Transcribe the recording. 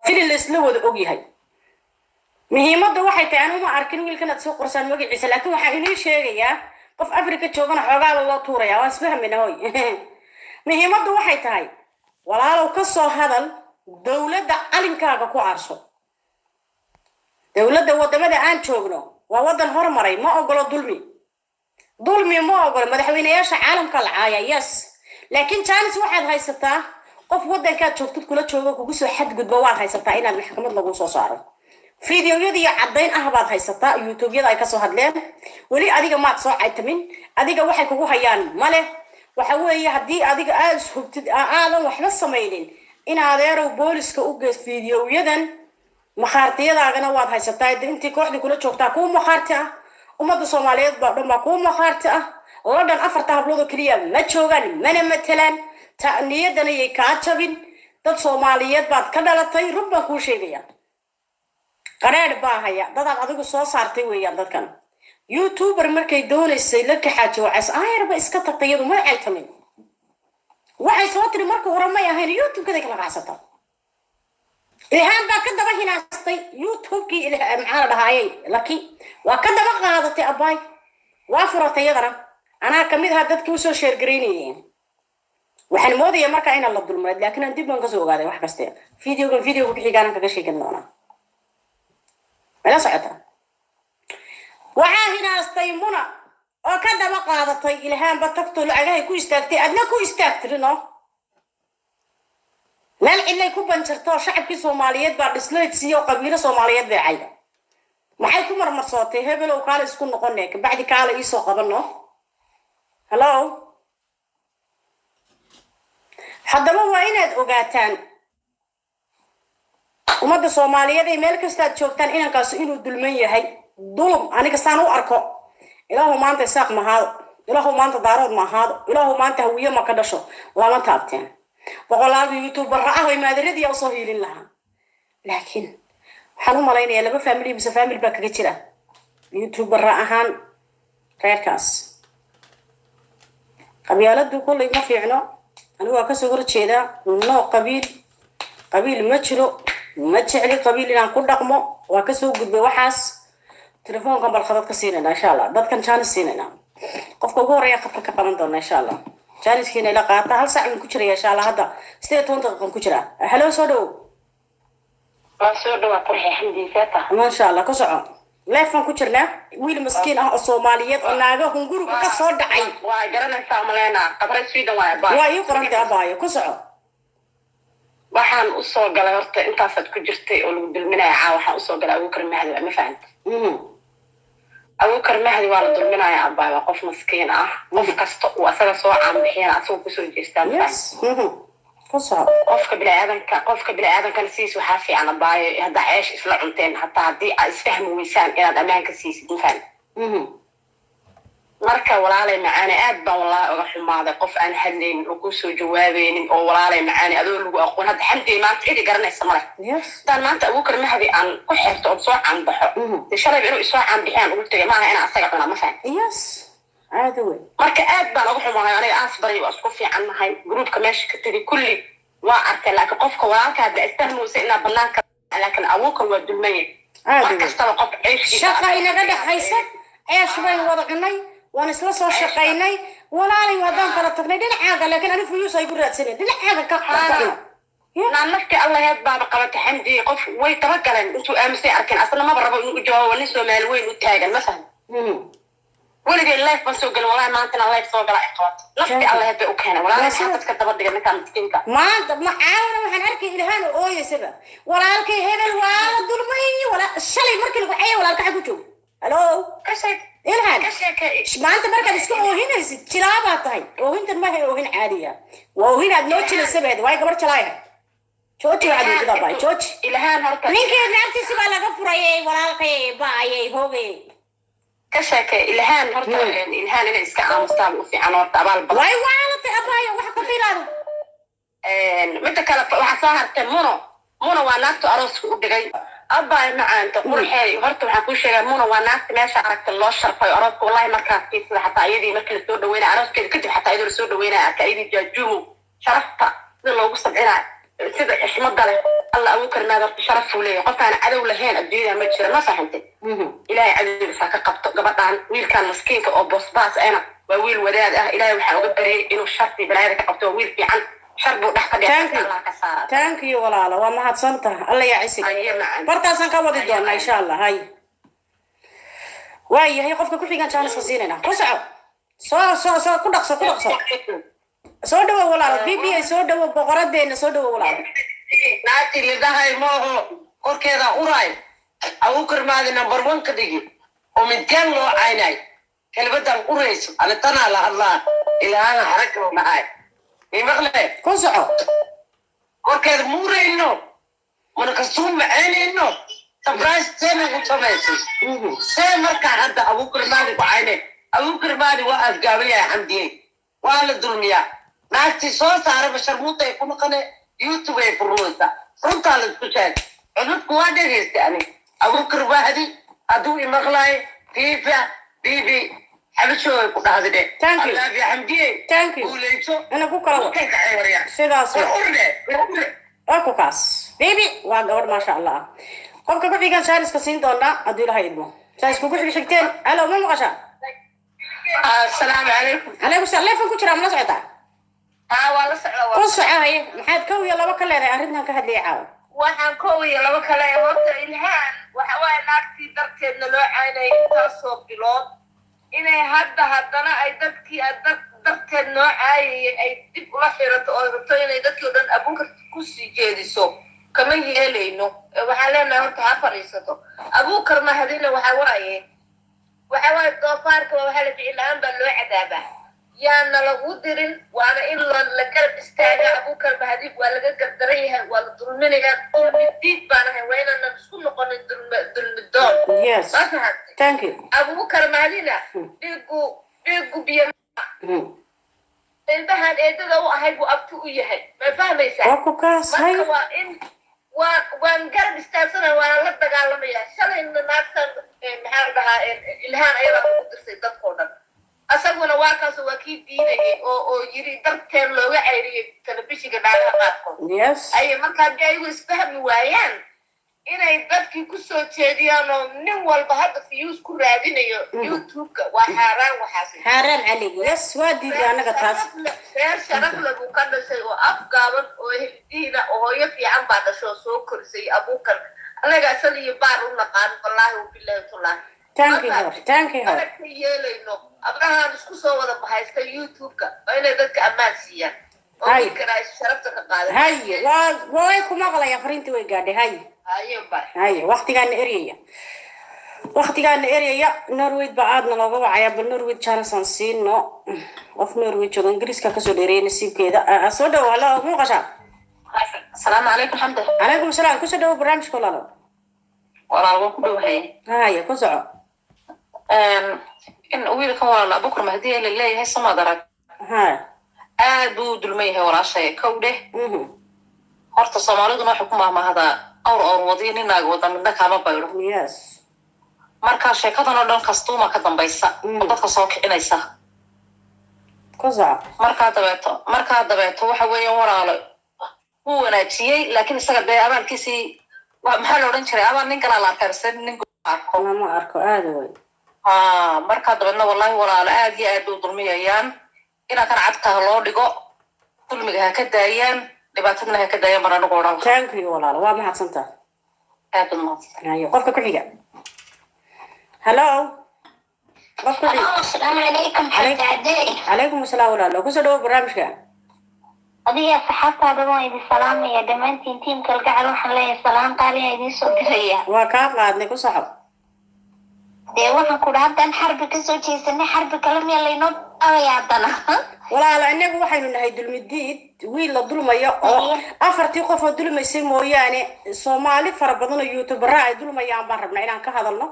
fili laisla wada ogyahay muhiimadda waxay tahay anu ma arkin wiilkan aad soo qorsaan magaciisa laakiin waxaan inii sheegayaa qof afrika joogana xoogaaba loo tuurayaa waan isfahmayna hoy muhiimadda waxay tahay walaalow ka soo hadal dowladda calinkaaga ku aarso dowladda wadamada aan joogno waa wadan hormaray ma ogolo dulmi ma ogolo madaxweynayaasha caalamka lacaaya yes laakiin jaanis waxaad haysataa qof wadankaad joogtid kula joogo kugu soo xadgudbo waad haysataa inaad maxkamad lagu soo saaro fiidiyoyadii caddayn ah baad haysataa youtube-yada ay kasoo hadleen weli adiga maad soo caytamin adiga waxay kugu hayaan male waxa weeye haddii adiga aad ishubtid aadan waxba samaynin in adeerow booliska u geys fiidiyoyadan makhaartiyadaagana waad haysataa intii kooxdii kula joogtaa kuu makhaarti ah ummadda soomaaliyeed baa dhan baa kuu makhaarti ah ladhan 4 habloodoo keliya ma joogaan mana matalaan niyadana yay kaa jabin dad soomaaliyeed baad ka dhalatay run baan kuu sheegaya qareer baa haya dadaad adigu soo saartay weeyaan dadkan youtuber markay doonaysay la kaxaaji wacays ayarba iska tagtay iyadu ma caytamin waxay soo tiri marka hore may ahayn youtube-kada kala qacsata ilhaan baa ka daba hinaastay youtube-kii maxaa la dhahaayay laki waa ka daba qaadatay abbaay waa furatay iyadana anaa kamid ahaa dadkii usoo sheergaraynayeen waxaan moodaya markaa inaan la dulmayd laakiin aan dib baan kasoo ogaaday wax kaste videoga bixigaanan kaga sheegan doonaa mala socota waxaa hinaastay muna oo ka daba qaadatay ilhaanba tagto lacagahay ku istaagtay adna ku istaagtirino meel cilay ku banjarto shacabkii soomaaliyeed baa dhislayd siiyo qabiilo soomaaliyeed bay cayda maxay ku marmarsootay hebelow kaale isku noqonay kabacdi kaale iisoo qabano hello haddaba waa inaad ogaataan ummadda soomaaliyeed ay meel kastaad joogtaan inankaasi inuu dulman yahay dulum aniga saan u arko ilaahu maanta isaaq ma ahaado ilaahu maanta daarood ma ahaado ilaahu maanta hawiye ma ka dhasho lama taabteen boqolaal youtuber ah way maadaradii u soo hiilin lahaa laakiin waxaan u malaynayaa laba family mise family baa kaga jira youtuber ahaan reerkaas qabyaaladu kulay ma fiicno anigu waa kasoo horjeedaa noo qabiil ma jiro ma jecli qabiil inaan ku dhaqmo waa kasoo gudbay waxaas telefoonkan bal khadad ka siinayna insha allah dadkan jaanis siinayna qofka ugu horeeya khadka ka qaban doona insha allah jaaniskiina ila qaata hal saac ku jiraya insha allah hadda 18 daqiiqo ku jira hello soo dhow qurxi xamdiisata ma sha allah ku soco leefan ku jirnaa wiil maskiin ah oo Soomaaliyeed oo naaga hunguriga ka soo dhacay waa garanaysaa maleena qabray Sweden waa iyo qoranta abaayo ku soco waxaan u soo galay horta intaasaad ku jirtay oo lagu dulminayaa waxaan u soo galay Abu Bakar Mahdi ma fahanti Abu Bakar Mahdi waa la dulminayaa abaa qof maskiin ah qof kasta oo asaga soo caanbixiyana asoo ku soo jeestaa qofka bini'aadanka siis waxaa fiican abaayo hadda ceesh isla cunteen hataa haddii aad isfahmi weysaan inaad ammaanka siisid mafahant marka walaalay macaani aad baan wallaahi uga xumaaday qof aan hadlaynin oo ku soo jawaabaynin oo walaalay macaani adoo lagu aqoon hadda xamdi maanta cidi garanaysa male hadaan maanta Abu Bakar Mahdi aan ku xirto oo soo caanbaxo de shalay inuu isoo caanbixiyaan ugu tagay maaha inaan asaga cuna mafahant marka aad baan uga xumahay aniga aas bari waa isku fiican nahay gruubka meesha ka tiri kulli waa arkay laakiin qofka walaalka hadda istahmuusa inaa banaanka laakiin Abu Bakar waa dulmay markastaba qof ceesh shaqa inaga dhaxaysa ceesh bay wada cunay waan isla soo shaqaynay walaalay wadaan kala tagnay dhinacaaga laakiin anigu fuyuus ay ku raadsanay dhinacaaga ka qaatay naan nafti Allah yaad baaba qabatay xamdi qof way tabagaleen intuu aamusay arkeen asna ma rabo inuu jawaabo nin Soomaali weyn u taagan ma fahmi ولقي اللايف بس وقال والله ما أنتنا اللايف صوب لا إخوات نفسي الله يبدأ وكهنا ولا أنا حتى كتبت دقيقة كان مسكينك ما عاونا وحنركي إلهان أوه يسبة ولا أركي هذا ولا الظلمي ولا الشلي مركي الوحية ولا أركي حقوتو ألو كشك إلهان ما أنت مركي بسكو أوهين يسد شلابها طيب أوهين تنمى هي أوهين عادية وأوهين أدنوتش للسبة واي قبر شلايها شوتي عادي كده باي شوتي إلهان هركي مين كده نعمتي سبا لغفر أيه ولا أركي باي هوغي كشك إلهان هرتا إلهان إنه إسكا عامستان وفي عنوات أبال بلا واي وعالتي أبايا وحكو فيلان متى كلا وحصاهرت منو واناكتو أروس ودقاي أبايا معان تقول حي هرتا وحكو شيئا منو واناكت ماشا عركت الله الشرفة أروس والله مركز كيس حتى أيدي مركز السود وين أروس كده كتب حتى أيدي السود وين أكايدي جاجومو شرفتا ذي الله قصة بعنا sida xishmada leh alla abuukar maada sharaf u leeyahay qofkaan cadow lahayn adduunyada ma jira ma fahantay ilaahay cadowgiisa ka qabto gabadhaan wiilkaan maskiinka oo boosbaas ahna waa wiil wadaad ah ilaahay waxaa uga baryay inuu sharti balaayada ka qabto waa wiil fiican shar buu dhex ka dhigay Allah ka saara thank you walaalo waa mahadsantahay alla yaa cisi bartaasan ka wadi doonaa insha Allah hay waayahay qofka ku xigan jaanis siinayna ku soco soo ku dhaqso soo dhawo walaalo BBA soo dhawo boqoradeena soo dhawo walaalo naati lidahay mooho korkeeda uray abuukar maadi number 1 ka dhigi oo midkaan loo caynay kelbadan urayso ala tana la hadlaa ilaaha xaraka maahay imaqle ku soco korkeeda muurayno mana kasoo macaynayno surprise tena ku sameysay see marka hadda abuukar maadi ku caynay abuukar maadi waa afgaabaya xamdiye waa la dulmiyaa naagti soo saaray bashar muutay ku noqonay YouTube ay furooyta runta la isku sheeg cudubku waa dhageystay abuukar maadi aduu imaqlay fifa bibi xabisho ku dhahdide thank you Allah ya xamdiye thank you uleeyo ana ku kala sidaas oo kaas bibi waa gabadh ma sha Allah qofka ku xigan jaanis ka siin doona aduu ilahay idmo jaanis ku xigteen alo ma maqasha assalaamu calaykum alaykum salaam ku jira ma socota waa la socdaa ku socohay maxaad kow iyo laba ka leedahay arrintan ka hadlay caaw waxaan kow iyo laba kale horta ilhaan waxa waaye naagtii darteedna loo caynay intaasoo bilood inay haddana ay dadkii darteed noo caayayay ay dib ula xirato oo rabto inay dadkii oo dhan abuukar ku sii jeediso kama yeelayno waxaan leenahay horta ha fadhiisato abuukar mahadina waxa waaye doofaarka waxaa la ficil la-aan baa loo cadaabaa yaana lagu dirin waana in la garab istaaga abuukar mahadi waa laga gardaran yahay waa la dulminayaa dulmidiid baan ahay waa inaanan isku noqonin dulmidoon thank you abuukar mahadina dhiigu biyo ilbahan eedada u ahay buu abti u yahay ma fahmaysaa marka waa in waan garab istaagsanaya waana la dagaalamayaa shalayna naagtan maxaa la dhahaa ilhaan ayadaa ugu dirtay dadkoo dhan asaguna waa kaas waa kii diidayay oo yiri darteen looga cayriyay telefishinka dhaalaha qaadkood ay marka haddii ayagu isfahmi waayaan inay dadkii ku soo jeediyaan oo nin walba hadda views ku raadinayo YouTube-ka waa xaaraan waxaas xaaraan calig waa diiday anaga taas reer sharaf lagu ka dhashay oo afgaaban oo hiddiina oo hooyo fiican baa dhasho soo korisay abuukar anaga asal iyo baar u naqaan wallaahi billahi tullah thank you ana ka yeelayno abrahan isku soo wada bahaysta YouTube-ka oo inay dadka ammaan siiyaan oo kira sharafta ka qaadan hay waa ku maqlaya fariintii way gaadhay hay waqtigaan eriyaya Norway baadna looga wacaya bal Norway Johnson siino of Norway jooga Ingiriiska ka soo dheereeyay nasiibkeeda soo dhaw halo ma qasha assalaamu calaykum xamda calaykum salaam ku soo dhaw barnaamijka walaalo ku dhawahay hay ku soco in wiilkan walaalo abuukar mahdi la leeyahay samadarag aad buu dulmay yahay walaashay kowdhe horta Soomaalidu waxay ku maahmaahda awr wadin inaag wada midna kama bayro marka sheekadan oo dhan kastuuma ka dambaysa oo dadka soo kicinaysa marka dabeeto waxa weeyaan walaalo uu wanaajiyay laakiin isaga day abaalkiisii maxaa la oran jiray abaan nin kala la karsan nin ma arko aad way marka dabeedna wallahi walaalo aad iyo aad u dulmiyayaan ina kan cadka loo dhigo dulmiga ha ka daayaan dhibaatadna ha ka daayaan marana qoran thank you walaalo waa mahadsantahay aad u mahadsan qofka ku xiga hello qofka السلام عليكم حبيبي عليكم السلام walaalo ku soo dhaw barnaamijka adiga saxaabtaada waan idin salaamaya dhamaantiin tiimka kalgacal waxaan leeyahay salaam qaali ah idin soo diraya waa ka qaadnay ku saxab dee waxaan ku dhahan xarbi ka soo jeesanay xarbi kale meel laynoo dhawayaadana walaalo inagu waxaynu nahay dulmidiid wiil la dulmayo oo afartii qof oo dulmaysay mooyaane Soomaali fara badan oo YouTuber ay dulmayaan baan rabnaa inaan ka hadalno